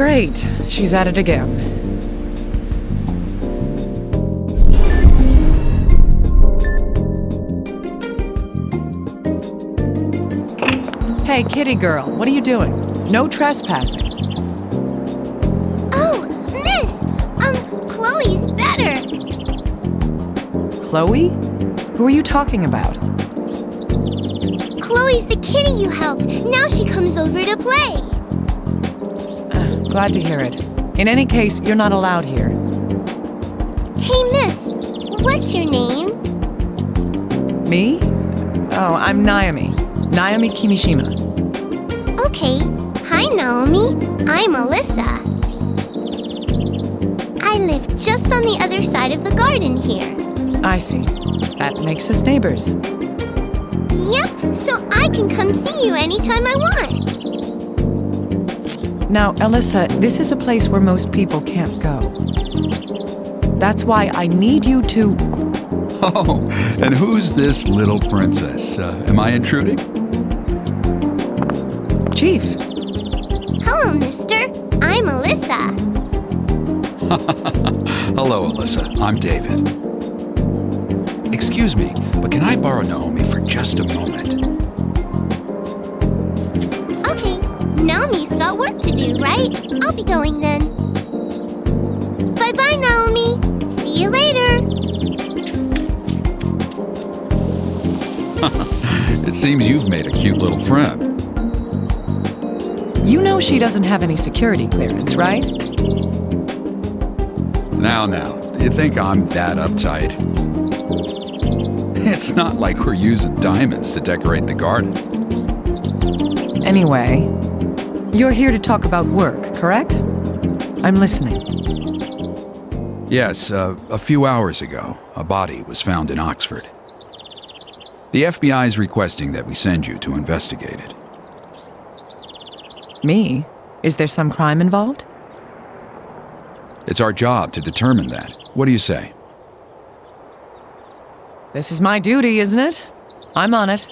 Great. She's at it again. Hey, kitty girl, what are you doing? No trespassing. Oh, miss! Chloe's better. Chloe? Who are you talking about? Chloe's the kitty you helped. Now she comes over to play. Glad to hear it. In any case, you're not allowed here. Hey, miss, what's your name? Me? Oh, I'm Naomi. Naomi Kimishima. Okay. Hi, Naomi. I'm Alyssa. I live just on the other side of the garden here. I see. That makes us neighbors. Yep, so I can come see you anytime I want. Now, Alyssa, this is a place where most people can't go. That's why I need you to... Oh, and who's this little princess? Am I intruding? Chief. Hello, mister. I'm Alyssa. Hello, Alyssa. I'm David. Excuse me, but can I borrow Naomi for just a moment? Okay, Naomi's got work to do, right? I'll be going then. Bye-bye, Naomi. See you later. It seems you've made a cute little friend. You know she doesn't have any security clearance, right? Now, do you think I'm that uptight? It's not like we're using diamonds to decorate the garden. Anyway, you're here to talk about work, correct? I'm listening. Yes, a few hours ago, a body was found in Oxford. The FBI is requesting that we send you to investigate it. Me? Is there some crime involved? It's our job to determine that. What do you say? This is my duty, isn't it? I'm on it.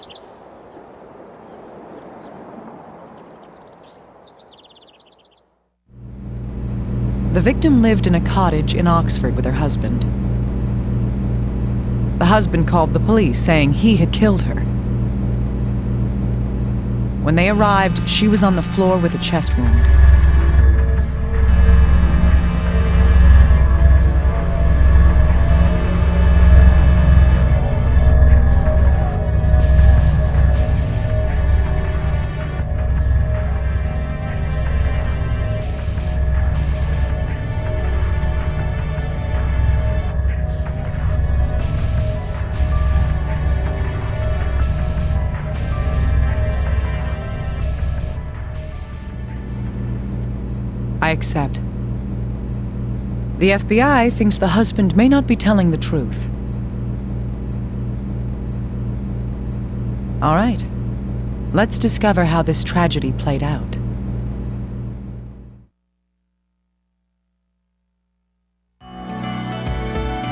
The victim lived in a cottage in Oxford with her husband. The husband called the police, saying he had killed her. When they arrived, she was on the floor with a chest wound. I accept. The FBI thinks the husband may not be telling the truth. All right. Let's discover how this tragedy played out.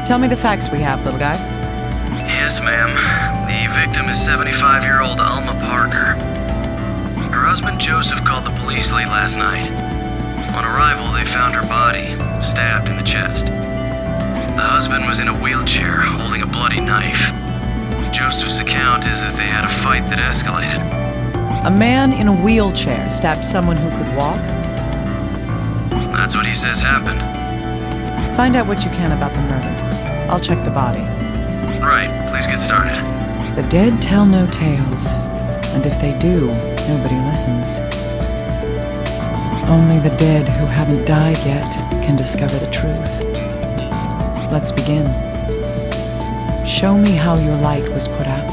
Tell me the facts we have, little guy. Yes, ma'am. The victim is 75-year-old Alma Parker. Her husband Joseph called the police late last night. On arrival, they found her body, stabbed in the chest. The husband was in a wheelchair, holding a bloody knife. Joseph's account is that they had a fight that escalated. A man in a wheelchair stabbed someone who could walk? That's what he says happened. Find out what you can about the murder. I'll check the body. Right, please get started. The dead tell no tales, and if they do, nobody listens. Only the dead who haven't died yet can discover the truth. Let's begin. Show me how your light was put out.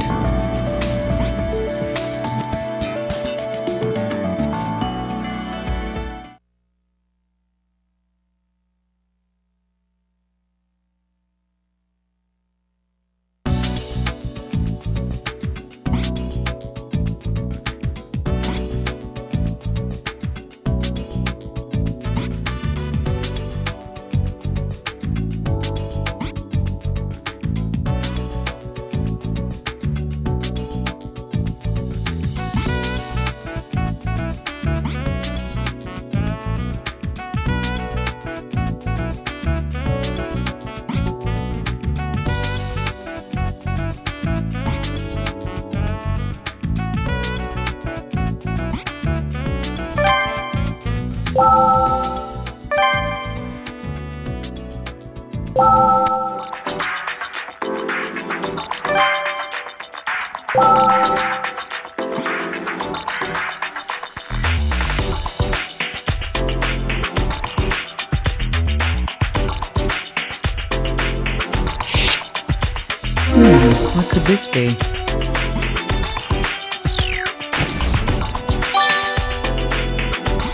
this be?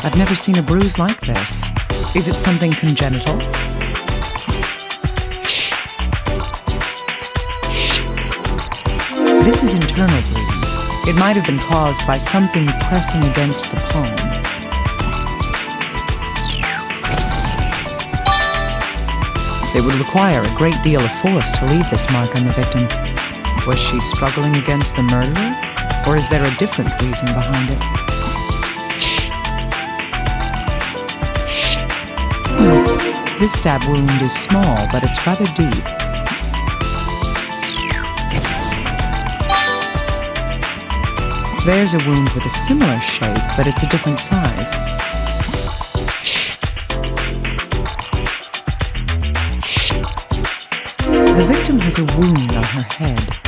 I've never seen a bruise like this. Is it something congenital? This is internal bleeding. It might have been caused by something pressing against the palm. It would require a great deal of force to leave this mark on the victim. Was she struggling against the murderer? Or is there a different reason behind it? This stab wound is small, but it's rather deep. There's a wound with a similar shape, but it's a different size. The victim has a wound on her head.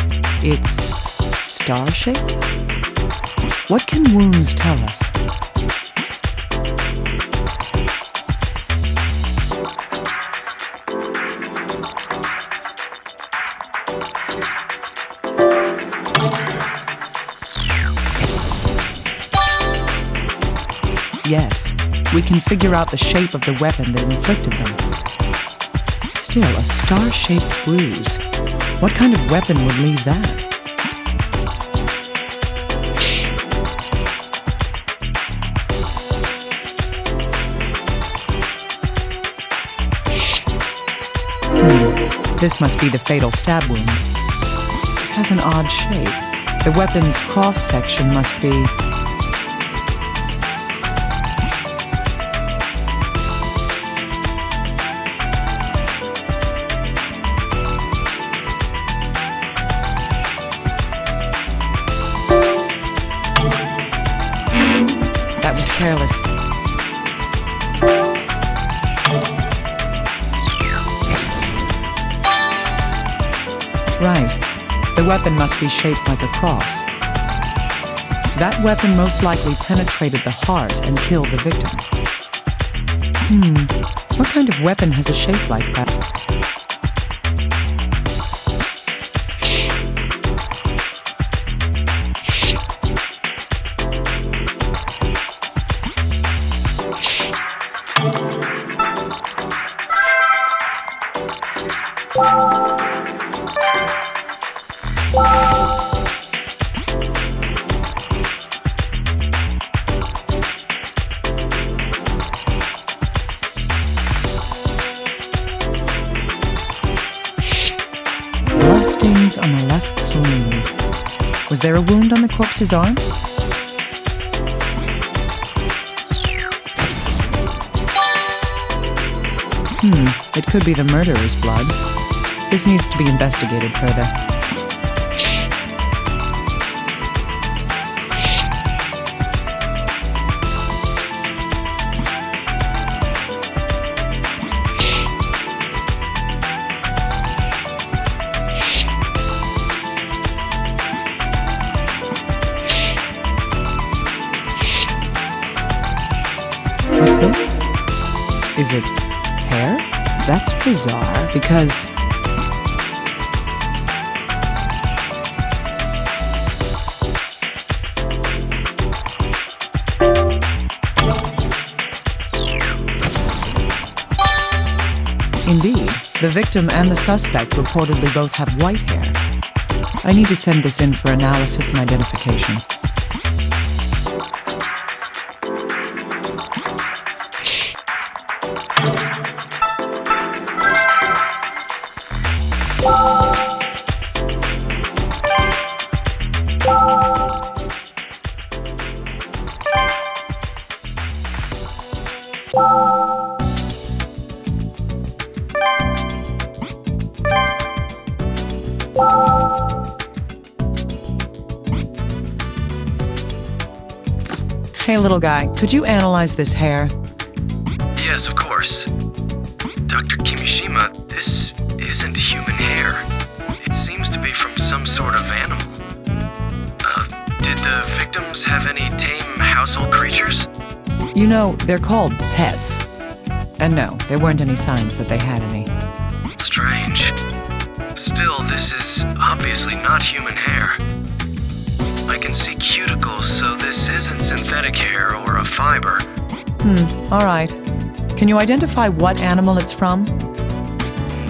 It's star-shaped? What can wounds tell us? Yes, we can figure out the shape of the weapon that inflicted them. Still, a star-shaped bruise. What kind of weapon would leave that? This must be the fatal stab wound. It has an odd shape. The weapon's cross-section must be... That was careless. Right. The weapon must be shaped like a cross. That weapon most likely penetrated the heart and killed the victim. What kind of weapon has a shape like that? Bloodstains on the left sleeve. Was there a wound on the corpse's arm? It could be the murderer's blood. This needs to be investigated further. What's this? Is it hair? That's bizarre, because... Indeed, the victim and the suspect reportedly both have white hair. I need to send this in for analysis and identification. Hey, little guy, could you analyze this hair? Yes, of course. Dr. Kimishima, this isn't human hair. It seems to be from some sort of animal. Did the victims have any tame household creatures? You know, they're called pets. And no, there weren't any signs that they had any. Strange. Still, this is obviously not human hair. I can see cuticles, so this isn't synthetic hair or a fiber. All right. Can you identify what animal it's from?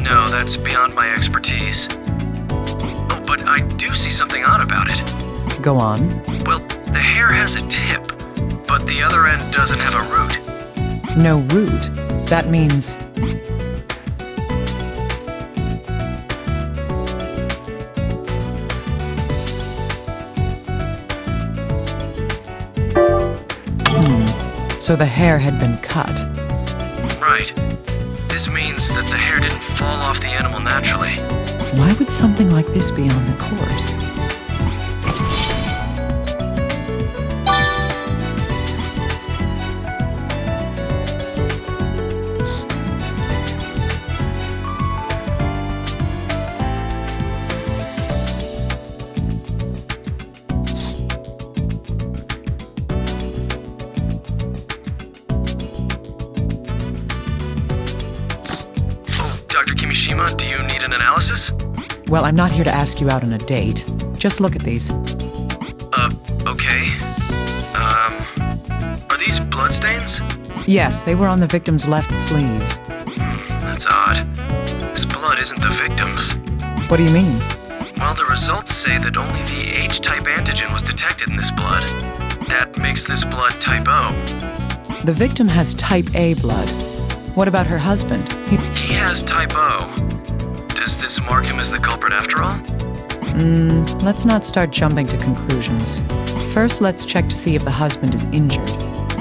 No, that's beyond my expertise. Oh, but I do see something odd about it. Go on. Well, the hair has a tip, but the other end doesn't have a root. No root. That means... So the hair had been cut. Right. This means that the hair didn't fall off the animal naturally. Why would something like this be on the corpse? Dr. Kimishima, do you need an analysis? Well, I'm not here to ask you out on a date. Just look at these. Okay. Are these bloodstains? Yes, they were on the victim's left sleeve. That's odd. This blood isn't the victim's. What do you mean? Well, the results say that only the H-type antigen was detected in this blood. That makes this blood type O. The victim has type A blood. What about her husband? He has type O. Does this mark him as the culprit after all? Let's not start jumping to conclusions. First, let's check to see if the husband is injured.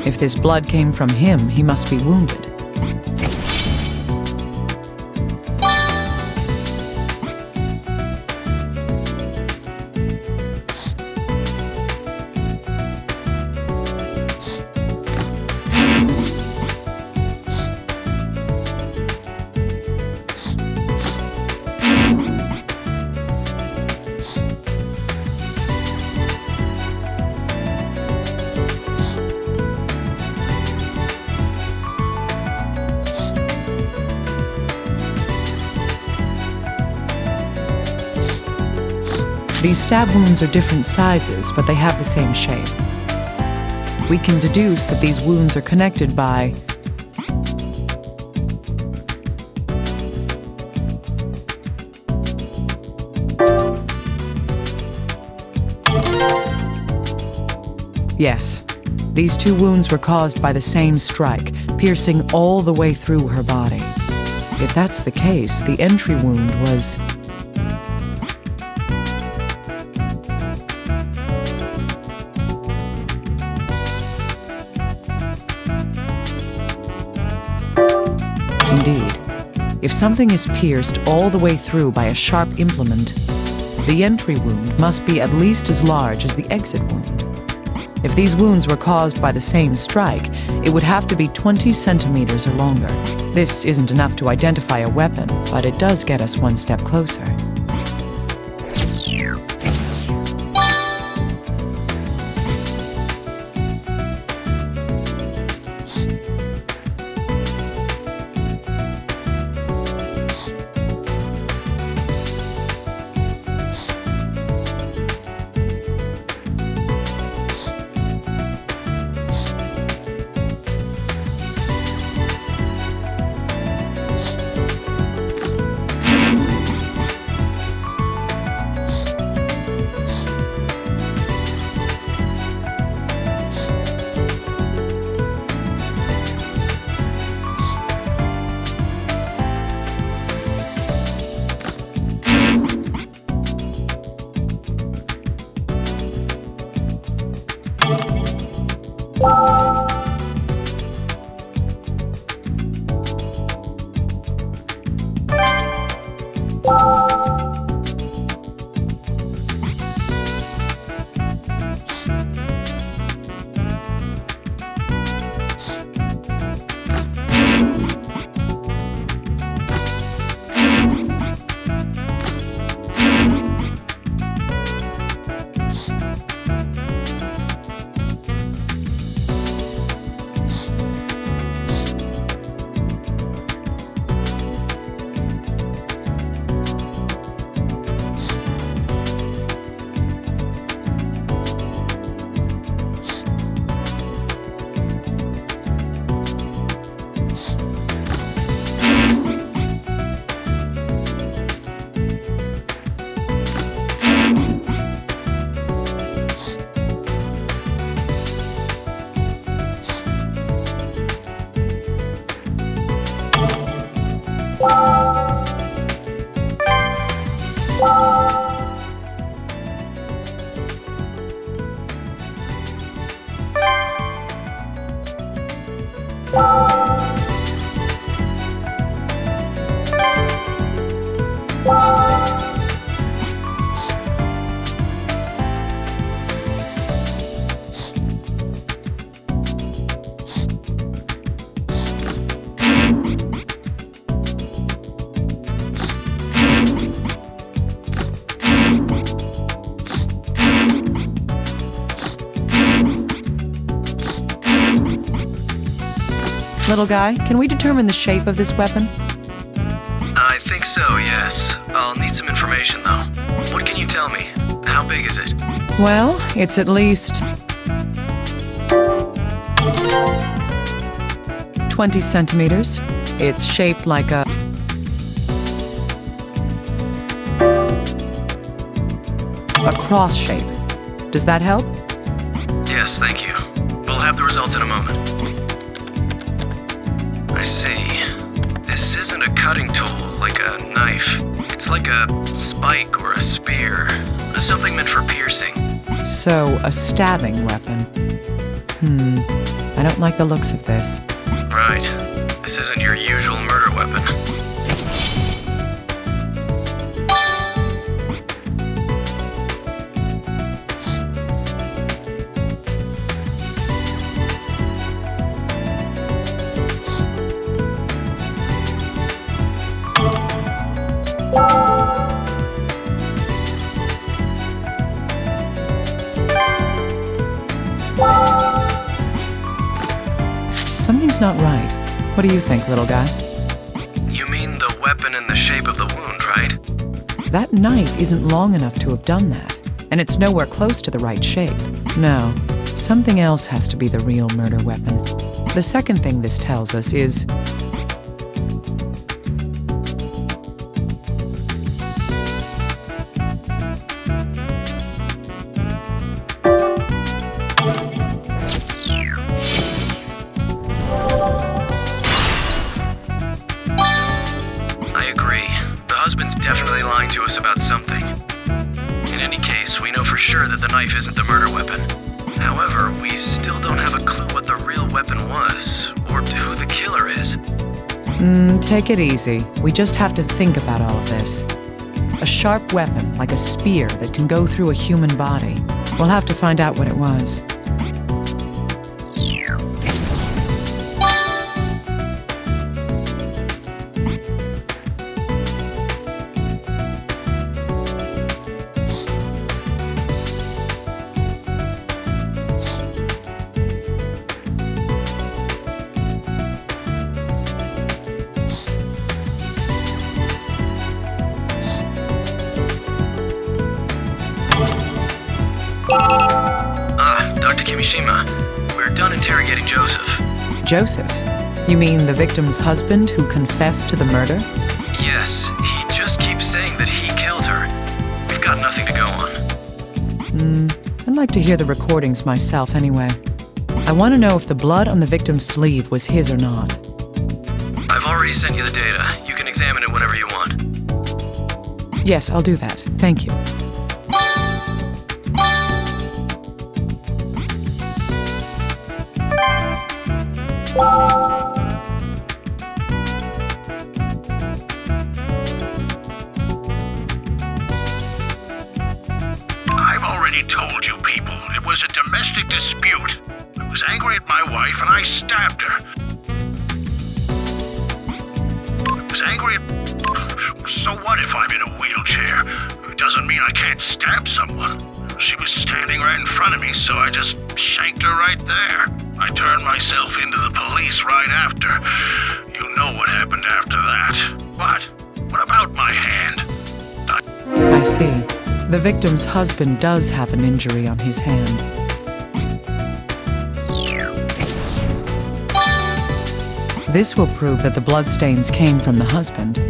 If this blood came from him, he must be wounded. These stab wounds are different sizes, but they have the same shape. We can deduce that these wounds are connected by Yes, these two wounds were caused by the same strike, piercing all the way through her body. If that's the case, the entry wound was... Indeed, if something is pierced all the way through by a sharp implement, the entry wound must be at least as large as the exit wound. If these wounds were caused by the same strike, it would have to be 20 centimeters or longer. This isn't enough to identify a weapon, but it does get us one step closer. Little guy, can we determine the shape of this weapon? I think so, yes. I'll need some information, though. What can you tell me? How big is it? Well, it's at least 20 centimeters. It's shaped like a cross shape. Does that help? Yes, thank you. We'll have the results in a moment. I see. This isn't a cutting tool, like a knife. It's like a spike or a spear. Something meant for piercing. So, a stabbing weapon. I don't like the looks of this. Right. This isn't your usual murder weapon. Something's not right. What do you think, little guy? You mean the weapon in the shape of the wound, right? That knife isn't long enough to have done that, and it's nowhere close to the right shape. No, something else has to be the real murder weapon. The second thing this tells us is I agree. The husband's definitely lying to us about something. In any case, we know for sure that the knife isn't the murder weapon. However, we still don't have a clue what the real weapon was, or who the killer is. Take it easy. We just have to think about all of this. A sharp weapon, like a spear, that can go through a human body. We'll have to find out what it was. Dr. Kimishima, we're done interrogating Joseph. Joseph? You mean the victim's husband who confessed to the murder? Yes, he just keeps saying that he killed her. We've got nothing to go on. I'd like to hear the recordings myself anyway. I want to know if the blood on the victim's sleeve was his or not. I've already sent you the data. You can examine it whenever you want. Yes, I'll do that. Thank you. I've already told you people, it was a domestic dispute. I was angry at my wife and I stabbed her. I was angry at... So what if I'm in a wheelchair? It doesn't mean I can't stab someone. She was standing right in front of me, so I just shanked her right there. I turned myself into the police right after. You know what happened after that. What? What about my hand? I see. The victim's husband does have an injury on his hand. This will prove that the bloodstains came from the husband.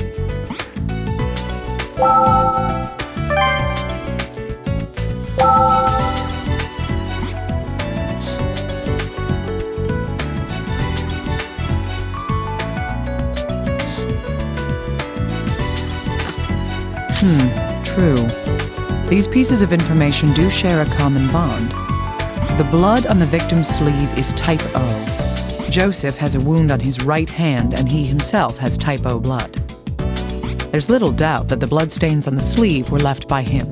True. These pieces of information do share a common bond. The blood on the victim's sleeve is type O. Joseph has a wound on his right hand, and he himself has type O blood. There's little doubt that the bloodstains on the sleeve were left by him.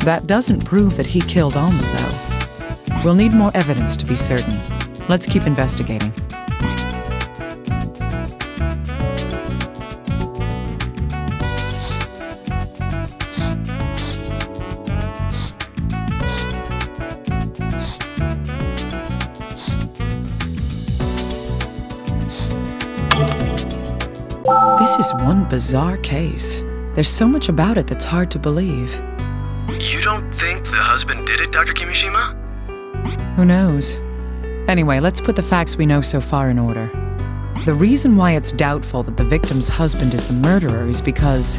That doesn't prove that he killed Alma, though. We'll need more evidence to be certain. Let's keep investigating. This is one bizarre case. There's so much about it that's hard to believe. You don't think the husband did it, Dr. Kimishima? Who knows? Anyway, let's put the facts we know so far in order. The reason why it's doubtful that the victim's husband is the murderer is because...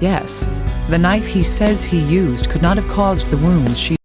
Yes, the knife he says he used could not have caused the wounds she